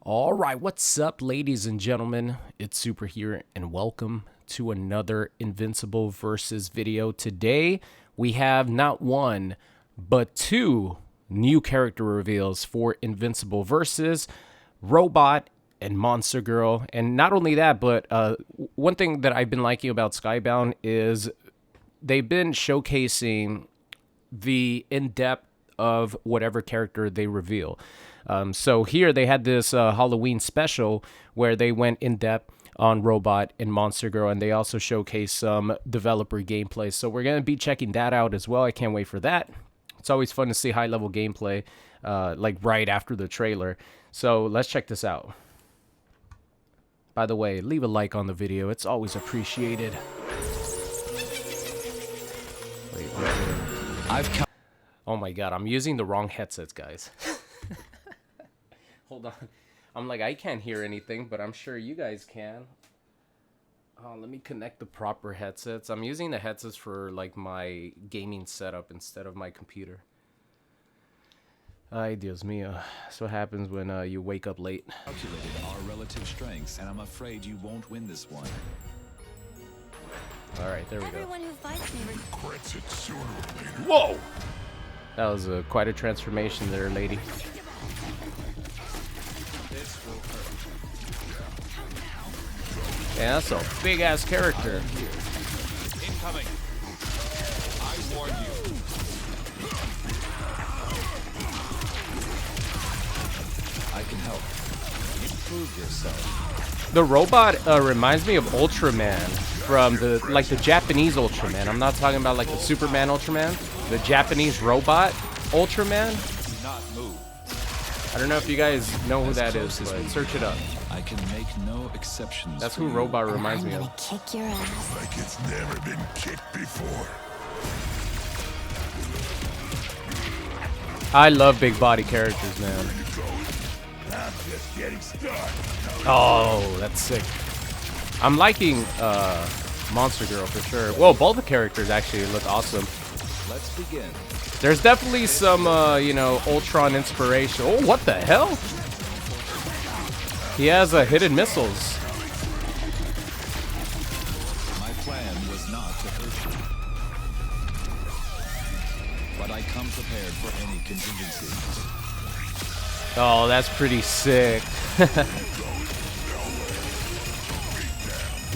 All right, what's up, ladies and gentlemen? It's Super here, and welcome to another Invincible versus video. Today, we have not one, but two new character reveals for Invincible versus Robot and Monster Girl. And not only that, but one thing that I've been liking about Skybound is they've been showcasing the in-depth of whatever character they reveal. So here they had this Halloween special where they went in depth on Robot and Monster Girl, and they also showcased some developer gameplay. So we're going to be checking that out as well. I can't wait for that. It's always fun to see high-level gameplay like right after the trailer. So let's check this out. By the way, leave a like on the video. It's always appreciated. Wait. Oh my god, I'm using the wrong headsets, guys. Hold on. I'm like, I can't hear anything, but I'm sure you guys can. Oh, let me connect the proper headsets. I'm using the headsets for like my gaming setup instead of my computer. Ay, Dios mío. That's what happens when you wake up late. Calculated our relative strengths, and I'm afraid you won't win this one. All right, there we go. Everyone who fights me regrets it sooner or later. Whoa! That was quite a transformation there, lady. Yeah, that's a big ass character. Incoming. I warn you. I can help. Improve yourself. The robot reminds me of Ultraman from the Japanese Ultraman. I'm not talking about like the Superman Ultraman. The Japanese robot Ultraman. Do not move. I don't know if you guys know who that is, but search it up. I can make no exceptions. That's for who you. Robot reminds I'm me gonna of. kick your ass. Like it's never been kicked before. I love big body characters, man. I'm just getting started. Oh, that's sick. I'm liking Monster Girl for sure. Well, both the characters actually look awesome. Let's begin. There's definitely some, you know, Ultron inspiration. Oh, what the hell? He has hidden missiles. My plan was not to hurt you, but I come prepared for any contingency. Oh, that's pretty sick.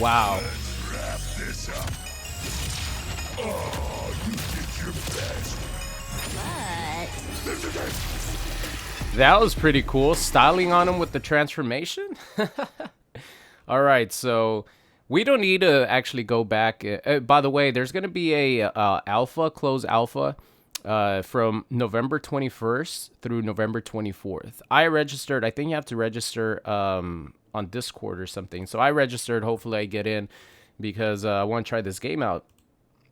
Wow. Wrap this up. Oh, you did your best. But That was pretty cool. Styling on him with the transformation. All right, so we don't need to actually go back. By the way, there's going to be a closed alpha from November 21st through November 24th. I registered. I think you have to register on Discord or something. So I registered. Hopefully I get in because I want to try this game out.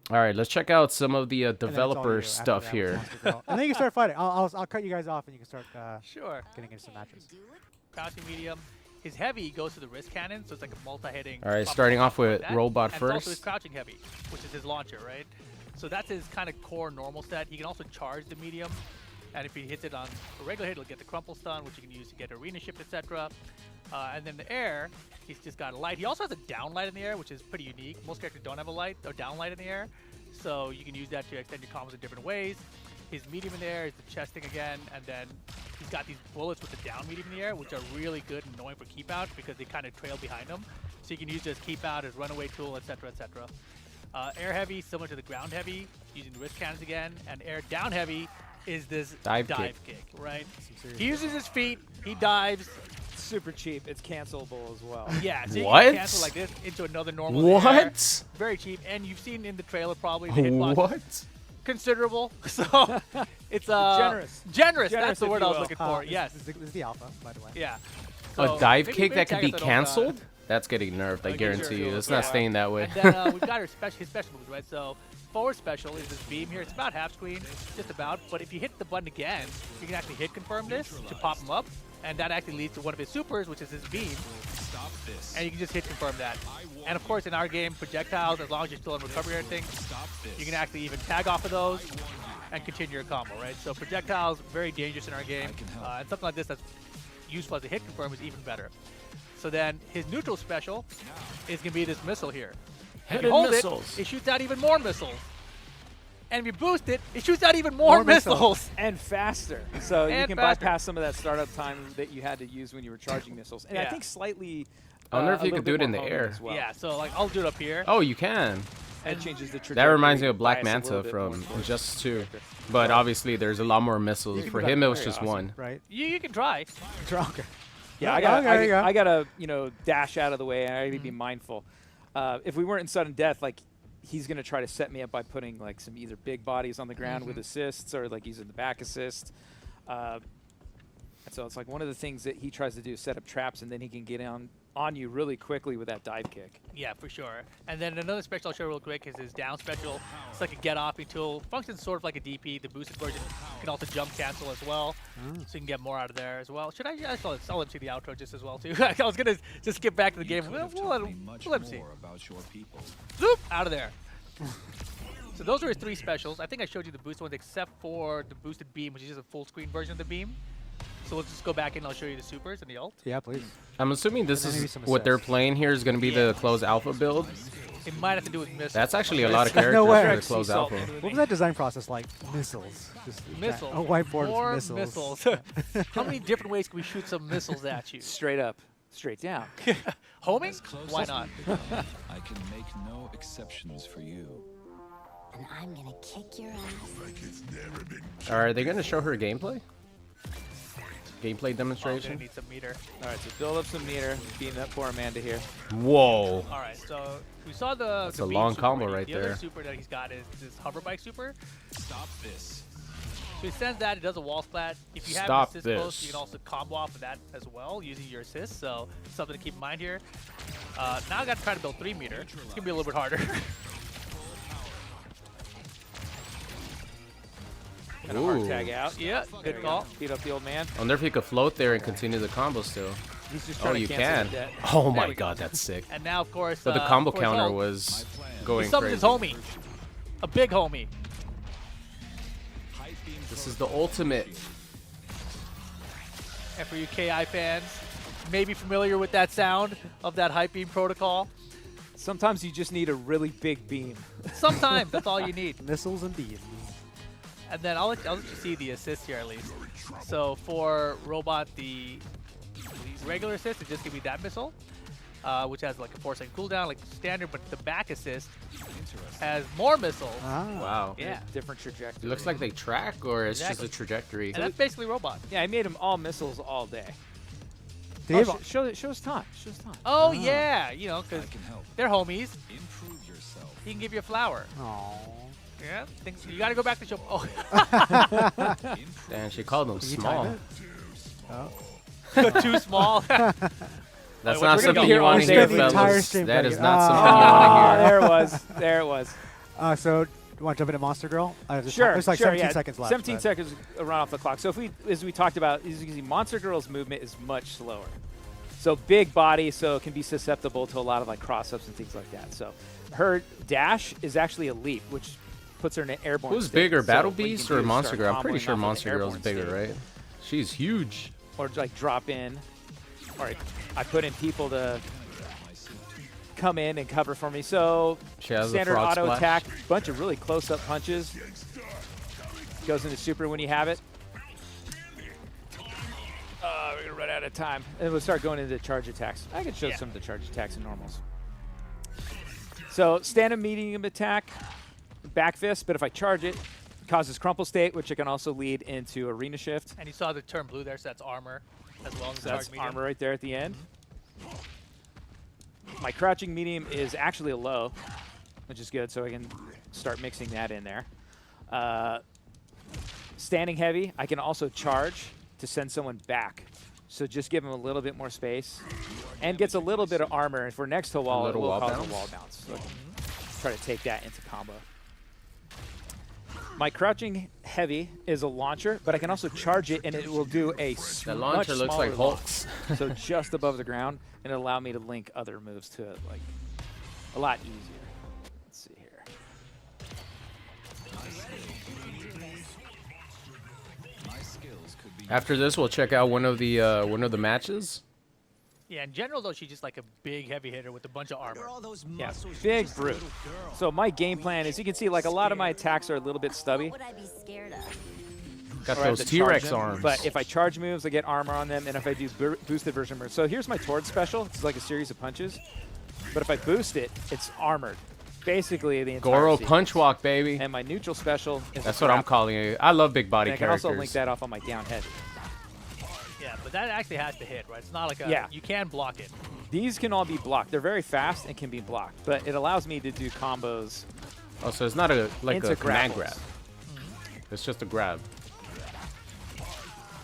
All right, let's check out some of the developer stuff here. And then you can start fighting. I'll cut you guys off and you can start Sure. getting into some matches. Crouching medium. His heavy goes to the wrist cannon, so it's like a multi-hitting. All right, pop starting pop off with like that. Robot and also his first. crouching heavy, which is his launcher, right? So that's his kind of core normal set. He can also charge the medium, and if he hits it on a regular hit, he'll get the crumple stun, which you can use to get arena shift, etc. And then the air, he's just got a light. He also has a down light in the air, which is pretty unique. Most characters don't have a light or down light in the air, so you can use that to extend your combos in different ways. His medium in the air is the chesting again, and then he's got these bullets with the down medium in the air, which are really good and annoying for keep out because they kind of trail behind him. So you can use it as keep out, as runaway tool, etc., etc. Air heavy, similar to the ground heavy, using the wrist cannons again, and air down heavy is this Dive kick, right? He uses his feet, he dives. Super cheap. It's cancelable as well. Yeah, so you What? can cancel like this into another normal air. What? Very cheap, and you've seen in the trailer probably the hitbox What? considerable. So it's Generous. Generous. That's Generous, the if word you I was will. looking for. Yes. This is the alpha, by the way. Yeah. A So, dive big- kick big that could be check out those, canceled? That's getting nerfed, I get guarantee your- you. It's yeah. not staying that way. And then we've got his special moves, right? So forward special is this beam here. It's about half screen, just about. But if you hit the button again, you can actually hit confirm this to pop him up. And that actually leads to one of his supers, which is his beam. Stop this. And you can just hit confirm that. And of course, in our game, projectiles, as long as you're still in recovery or anything, Stop this. you can actually even tag off of those and continue your combo, right? So projectiles, very dangerous in our game. I can help. And something like this that's useful as a hit confirm is even better. So then his neutral special is going to be this missile here. And if you Headed hold missiles. it shoots out even more missiles. And if you boost it, it shoots out even more missiles. missiles. And faster. So you And can faster. bypass some of that startup time that you had to use when you were charging missiles. And I Yeah. think slightly. I wonder if a you little could do bit it in more the homing air. as well. Yeah, so like I'll do it up here. Oh, you can. That changes the trajectory. That reminds me of Black bias a little Manta bit more from towards Injustice 2. character. But obviously, there's a lot more missiles. For him, it was just one. Right. You can try. Okay. Yeah, I gotta, dash out of the way. I gotta be mindful. If we weren't in sudden death, like he's gonna try to set me up by putting like some either big bodies on the ground with assists or like using the back assist. And so it's like one of the things that he tries to do is set up traps, and then he can get on you really quickly with that dive kick. Yeah, for sure. And then another special I'll show real quick is his down special. It's like a get-offing tool. Functions sort of like a DP. The boosted version can also jump cancel as well, so you can get more out of there as well. Should I? I'll let him see the outro just as well too. I was gonna just skip back to the game. We'll let him see. More about your people. Zoop! Out of there. So those are his 3 specials. I think I showed you the boosted ones except for the boosted beam, which is just a full screen version of the beam. So we'll just go back and I'll show you the supers and the ult. Yeah, please. I'm assuming this And then maybe is some what they're assists. playing here is going to be the closed alpha build. It might have to do with missiles. That's actually a lot of No characters way. for the closed Sea salt alpha. into the What was that design process like? Missiles. Just Missiles. A whiteboard More of missiles. How many different ways can we shoot some missiles at you? Straight up, straight down. Homing? Close Why as not? we become, I can make no exceptions for you. And I'm gonna kick your ass. Like it's never been Are they going to show her gameplay? Gameplay Oh, I'm gonna demonstration? need some meter. All right, so build up some meter. Beam that poor Amanda here. Whoa. All right, so we saw the. That's the a beam long super combo already. right the there. other super that he's got is this hover bike super. Stop this. So he sends that. It does a wall splat. If you have Stop assist this. close, you can also combo off of that as well using your assist. So something to keep in mind here. Now I got to try to build 3 meter. It's gonna be a little bit harder. Kind of hard Ooh. tag out. Yeah, There good we call. go. Beat up the old man. I wonder if you could float there and continue the combo still. He's just Oh, trying to you cancel can. the debt. Oh There my we go. god, that's sick. And now, of course, But the combo of course, counter ult. was He going summons his crazy. homie. A big homie. Hype beam This is the ultimate. And for you KI fans, maybe familiar with that sound of that hype beam protocol. Sometimes you just need a really big beam. Sometimes that's all you need. Missiles and beams. And then I'll let you see the assist here at least. So for Robot, the regular assist is just gonna be that missile, which has like a 4-second cooldown, like standard. But the back assist has more missiles. Ah. Wow. Yeah, Different trajectory. It looks like they track, or it's Exactly. just a trajectory. and that's basically Robot. Yeah, I made him all missiles all day. Dave, Oh, show us time. Show us time. Oh yeah, you know, I because can help. they're homies. Improve yourself. He can give you a flower. Aw. Yeah, you gotta go back to show. Oh, And she called them Can you small. time it? Oh. too small. That's Wait, not we're gonna be something here you all want to day hear, for the entire fellas. stream, That buddy. is not Ah. something you want to hear. There it was. There it was. So, you want to jump into Monster Girl? Sure. There's like sure, 17 yeah. seconds left. 17 but- seconds run off the clock. So if we, as we talked about, as you can see, Monster Girl's movement is much slower. So big body, so it can be susceptible to a lot of like cross-ups and things like that. So her dash is actually a leap, which puts her in an airborne Who's state. bigger, So Battle what you can Beast do or is Monster start Girl? I'm pretty comboing sure off of Monster an Girl's airborne bigger, state. right? She's huge. Or like drop in, or I put in people to come in and cover for me. So She has a standard frog auto splash. attack, bunch of really close-up punches. Goes into super when you have it. We're gonna run out of time, and we'll start going into charge attacks. I can show some of the charge attacks and normals. So standard medium attack, back fist, but if I charge it, causes crumple state, which it can also lead into arena shift. And you saw the term blue there, so that's armor as well as So that's medium. armor right there at the end. My crouching medium is actually a low, which is good, so I can start mixing that in there. Standing heavy, I can also charge to send someone back. So just give him a little bit more space. And gets a little bit of armor. If we're next to a wall, it little will wall cause bounce? a wall bounce. So I can try to take that into combo. My crouching heavy is a launcher, but I can also charge it, and it will do a That launcher looks like Hulk's. so just above the ground, and it'll allow me to link other moves to it, like a lot easier. Let's see here. My skills could After this, we'll check out one of the matches. Yeah, in general though, she's just like a big heavy hitter with a bunch of armor. Yeah, big brute. So my game plan is, you can see like a lot of my attacks are a little bit stubby. What would I be scared of? Got or I have those to charge T-Rex them, arms. But if I charge moves, I get armor on them, and if I do boosted version moves. So here's my Tord special. It's like a series of punches. But if I boost it, it's armored. Basically the entire Goro sequence. punch walk, baby. And my neutral special is That's what I'm calling it. I love big body and I can characters. also link that off on my down head. Yeah, but that actually has to hit, right? It's not like a. Yeah. You can block it. These can all be blocked. They're very fast and can be blocked, but it allows me to do combos. Oh, so it's not like Into a command grapples. grab. It's just a grab.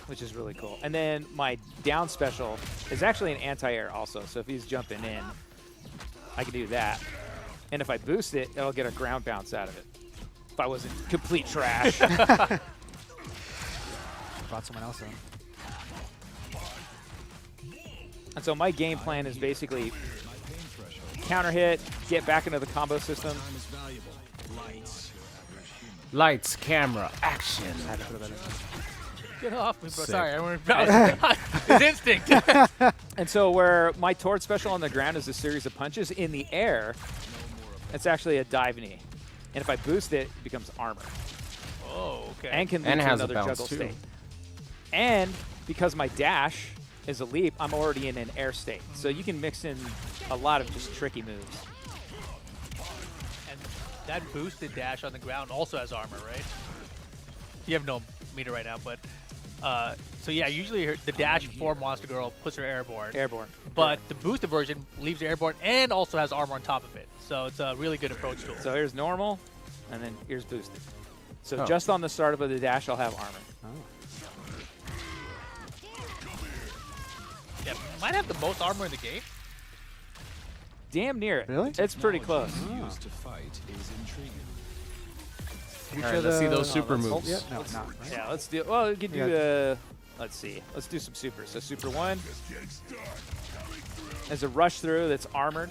Which is really cool. And then my down special is actually an anti-air also, so if he's jumping in, I can do that. And if I boost it, it'll get a ground bounce out of it. If I wasn't complete trash. Brought someone else in. And so my game plan is basically counter hit, get back into the combo system. Lights, camera, action. I had to throw that in. Get off me, bro. Sick. Sorry, I went. It's instinct. And so where my Tord special on the ground is a series of punches, in the air, it's actually a dive knee. And if I boost it, it becomes armor. Oh, okay. And can lead And it to has a another bounce, juggle too. state. And because my dash is a leap, I'm already in an air state. So you can mix in a lot of just tricky moves. And that boosted dash on the ground also has armor, right? You have no meter right now, but so yeah, usually the dash for Monster Girl puts her airborne. Airborne. But the boosted version leaves her airborne and also has armor on top of it. So it's a really good approach tool. So here's normal, and then here's boosted. So Oh. just on the startup of the dash, I'll have armor. Yeah, might have the most armor in the game. Damn near it. Really? It's pretty close. Used to fight is intriguing. Did we All show right, let's see the- those super ult moves. yet? No, not. Right? Yeah, let's do. Well, we can do. Yeah. Let's see. Let's do some supers. So super one Getting started. is a rush through that's armored.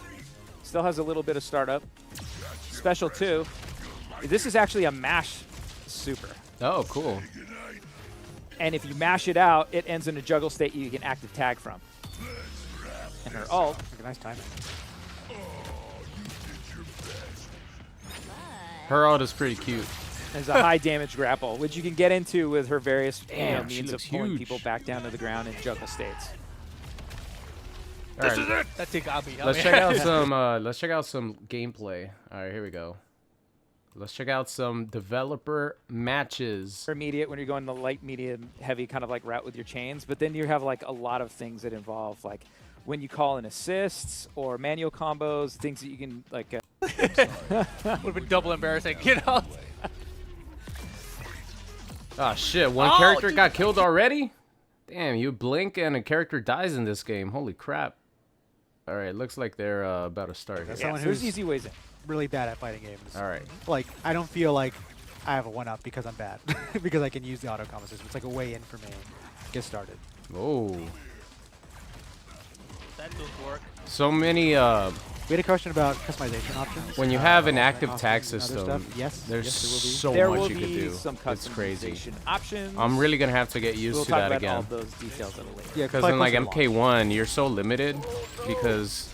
Still has a little bit of startup. Special two. This is actually a mash super. Oh, cool. And if you mash it out, it ends in a juggle state you can active tag from. And her ult, Like a nice timing. Her ult is pretty cute. is a high damage grapple, which you can get into with her various Damn, she means of looks pulling huge. people back down to the ground in juggle states. All right, That's Igabi. let's check out some. Let's check out some gameplay. All right, here we go. Let's check out some developer matches. Intermediate when you're going the light, medium, heavy kind of like route with your chains, but then you have like a lot of things that involve like when you call in assists or manual combos, things that you can like. Would have been double embarrassing, you know? Oh shit! One Oh, character dude. got killed already. Damn, you blink and a character dies in this game. Holy crap! All right, looks like they're about to start. That's Yeah, someone so there's who's easy ways in. really bad at fighting games. All right. Like, I don't feel like I have a one-up because I'm bad. because I can use the auto combo system. It's like a way in for me. Get started. Oh, That does work. so many. We had a question about customization options. When you have an offline active options tag and other system, stuff. Yes, there's yes, so There much will you could be do. some It's crazy. customization options. I'm really gonna have to get used We'll to talk that about all again. those details at a later. Yeah, Because probably in like closer to launch. MK1, you're so limited because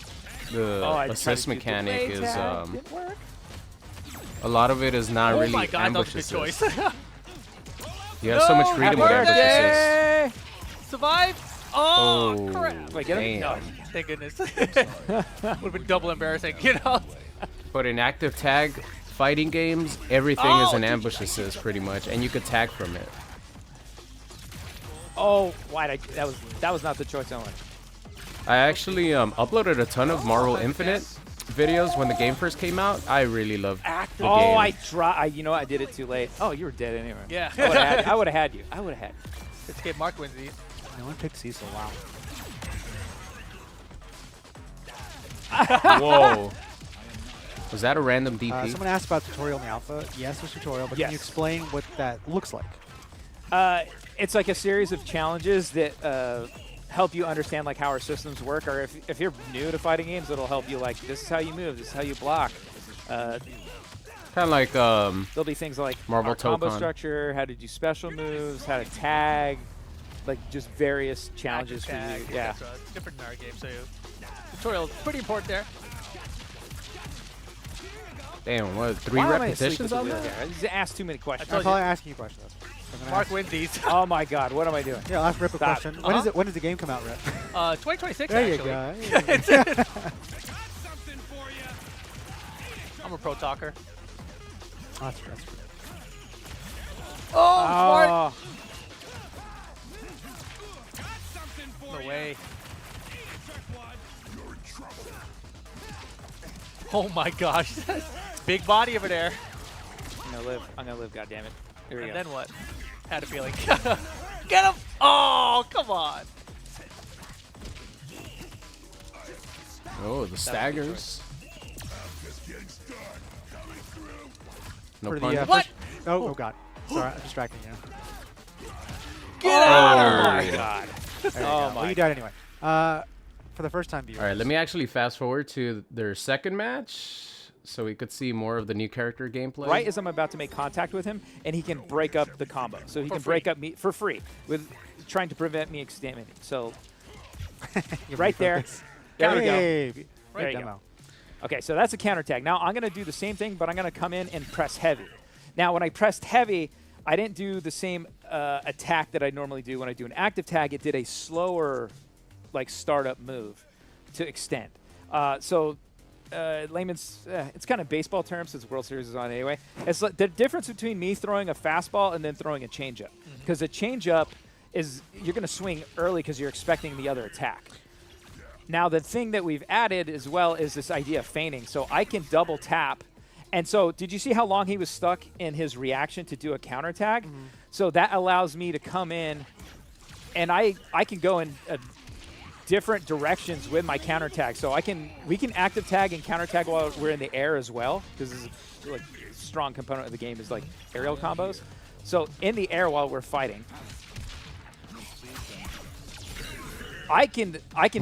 the Oh, I tried to assist do the mechanic delay is tag, didn't work. a lot of it is not Oh really my god, that was ambush a good assist. choice. You have so much No, freedom with happy ambush assist. Birthday! Survive? Oh, Oh, crap. Wait, get him? No. damn. Thank goodness. Would have been double embarrassing, you know? But in active tag fighting games, everything is Oh, an dude, ambush assist pretty much, and you could tag from it. Oh, why did I, that was not the choice I wanted. I actually uploaded a ton of Marvel Infinite videos when the game first came out. I really loved the Oh, game. you know, I did it too late. Oh, you were dead anyway. Yeah. I would have had you. I would have had you. Let's get Mark wins these. No one picked Cecil. Wow. Whoa. Was that a random DP? Someone asked about tutorial in the alpha. Yes, there's tutorial, but Yes. can you explain what that looks like? It's like a series of challenges that help you understand like how our systems work, or if you're new to fighting games, it'll help you like this is how you move, this is how you block. Kind of like There'll be things like Marvel our combo Tokon. structure, how to do special moves, how to tag, like just various challenges for Tag, you. Yeah. etc. It's different in our game, so tutorial pretty important there. Damn, what, 3 Why am I asleep repetitions at the on wheel that? here? I just asked too many questions. I'm probably asking you questions. I'm gonna Mark ask- wins these. Oh my God, what am I doing? Yeah, I'll ask Rip a Stop. question. When is it? When does the game come out, Rip? 2026 There you actually. go. I'm a pro talker. That's true. Oh, smart. Oh, No way. Oh my gosh. Big body over there. I'm gonna live. I'm gonna live. God damn it. Here we And go. then what? Had a feeling. Get him! Oh, come on. Oh, the staggers. No For pun. the, What? oh God. Sorry, I'm distracting you. Get out Oh of my here! God. There you Oh go. my Well, you died anyway. For the first time viewers. All right, let me actually fast forward to their second match so we could see more of the new character gameplay. Right as I'm about to make contact with him, and he can break up the combo. So he can break up me for free with trying to prevent me extending. So Give me right there. focus. There we go. Hey, There great you go. demo. Okay, so that's a counter tag. Now I'm going to do the same thing, but I'm going to come in and press heavy. Now when I pressed heavy, I didn't do the same attack that I normally do when I do an active tag. It did a slower, like, startup move to extend. Layman's, it's kind of baseball terms since World Series is on anyway. It's like the difference between me throwing a fastball and then throwing a changeup. Because a changeup is you're going to swing early because you're expecting the other attack. Now, the thing that we've added as well is this idea of feigning. So I can double tap. And so did you see how long he was stuck in his reaction to do a counter tag? So that allows me to come in, and I can go in different directions with my counter tag. So we can active tag and counter tag while we're in the air as well, because this is like a strong component of the game is like aerial combos. So in the air while we're fighting, I can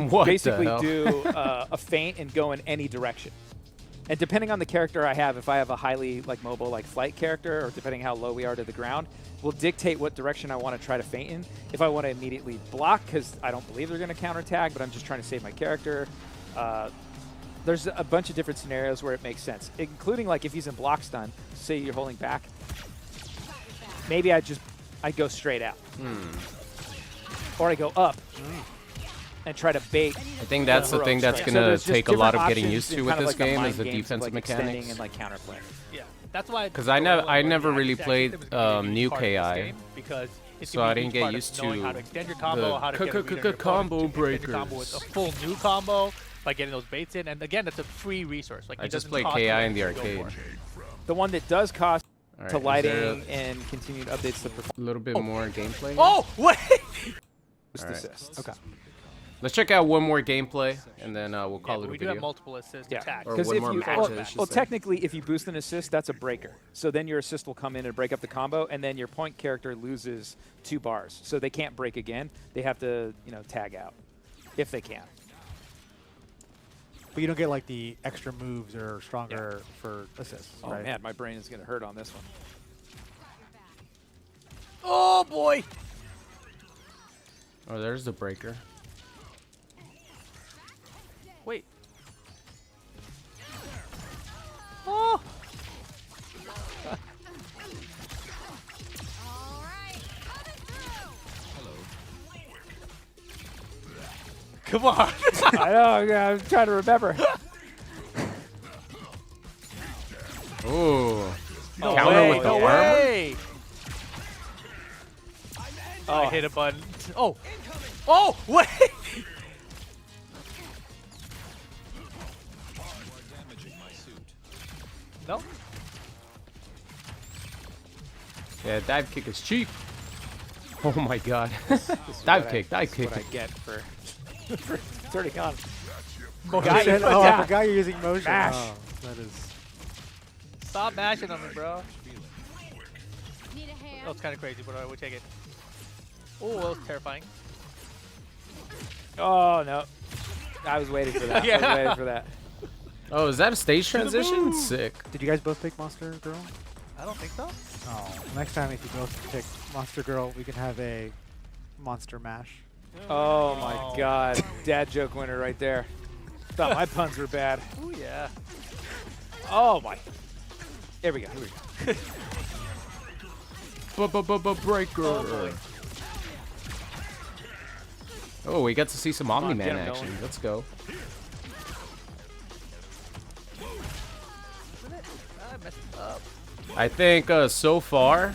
What the basically hell? do a feint and go in any direction. And depending on the character I have, if I have a highly like mobile like flight character, or depending how low we are to the ground, will dictate what direction I want to try to feint in. If I want to immediately block, because I don't believe they're going to counter tag, but I'm just trying to save my character. There's a bunch of different scenarios where it makes sense, including like if he's in block stun, say you're holding back, maybe I go straight out. Or I go up and try to bait. I think that's the thing that's So going to there's just take a lot of different getting options used in to with kind of this like a game mind is the games of, defensive like extending mechanics. and like counterplay. Yeah, that's why. 'Cause I never the really active played, system is gonna be a huge new part of this KI. game, because it's So gonna I be a didn't huge get part of used knowing to how to extend your combo, the how to get a read on your opponent, combo to extend your combo breakers. with a full new combo by getting those baits in. And again, it's a free resource. Like I it just doesn't played cost you KI in the anything to go arcade. for. The one that does cost All to right, is there lighting and continued updates to performance a little bit more gameplay? Oh wait! Alright. assists. Okay. Let's check out one more gameplay, and then we'll Yeah, call but it a we do video. have multiple assist Yeah, attacks. Or because one if more you match, well, I should well, say. technically, if you boost an assist, that's a breaker. So then your assist will come in and break up the combo, and then your point character loses 2 bars. So they can't break again. They have to, tag out if they can. But you don't get like the extra moves or stronger for assists, Oh right? man, my brain is gonna hurt on this one. Oh boy! Oh, there's the breaker. Wait. Oh! Come on! I know, I'm trying to remember. Ooh. No Counter way, with the no armor? way. I hit a button. Oh! Oh! Wait! No? Yeah, dive kick is cheap. Oh my god. This is Dive what I- kick, dive this is kick. what I get for, for turning on. Motion. Oh, I forgot you're using motion. Mash. Oh, that is. Stop mashing on me, bro. Need a hand? That was kind of crazy, but I would take it. Oh, that was terrifying. Oh no, I was waiting for that. I was waiting for that. Oh, is that a stage the transition? moon. Sick. Did you guys both pick Monster Girl? I don't think so. Oh, next time if you both pick Monster Girl, we can have a Monster Mash. Oh my God, dad joke winner right there. Thought my puns were bad. Oh yeah. Oh my. Here we go. Breaker. Oh, we got to see some on, Omni-Man get him action. going. Let's go. I messed up. I think so far,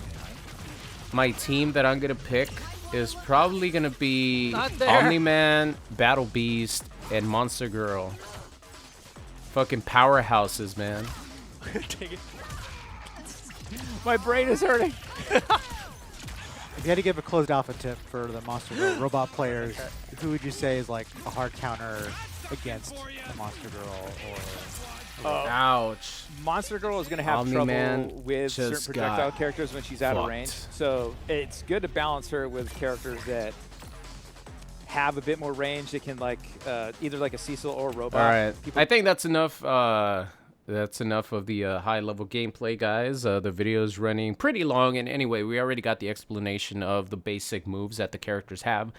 my team that I'm gonna pick is probably gonna be Not there. Omni-Man, Battle Beast, and Monster Girl. Fucking powerhouses, man. Take it. My brain is hurting. If you had to give a closed alpha tip for the Monster Girl robot players, who would you say is like a hard counter against the Monster Girl? Or Ouch. Monster Girl is going to have Omni-Man trouble with certain just projectile got characters when she's out of fucked. range. So it's good to balance her with characters that have a bit more range. That can like either like a Cecil or a robot. All right. People I think that's enough. That's enough of the high-level gameplay, guys. The video's running pretty long, and anyway, we already got the explanation of the basic moves that the characters have.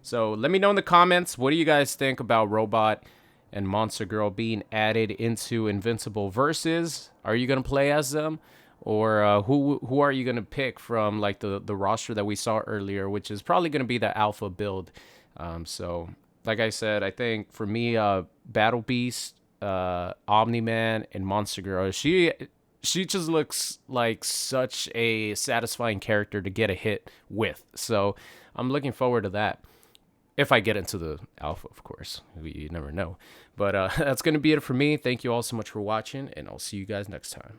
So let me know in the comments, what do you guys think about Robot and Monster Girl being added into Invincible Versus? Are you gonna play as them, or who are you gonna pick from like the roster that we saw earlier, which is probably gonna be the alpha build? So like I said, I think for me, Battle Beast, Omni-Man, and Monster Girl, she just looks like such a satisfying character to get a hit with. So I'm looking forward to that. If I get into the alpha, of course. You never know. But that's going to be it for me. Thank you all so much for watching, and I'll see you guys next time.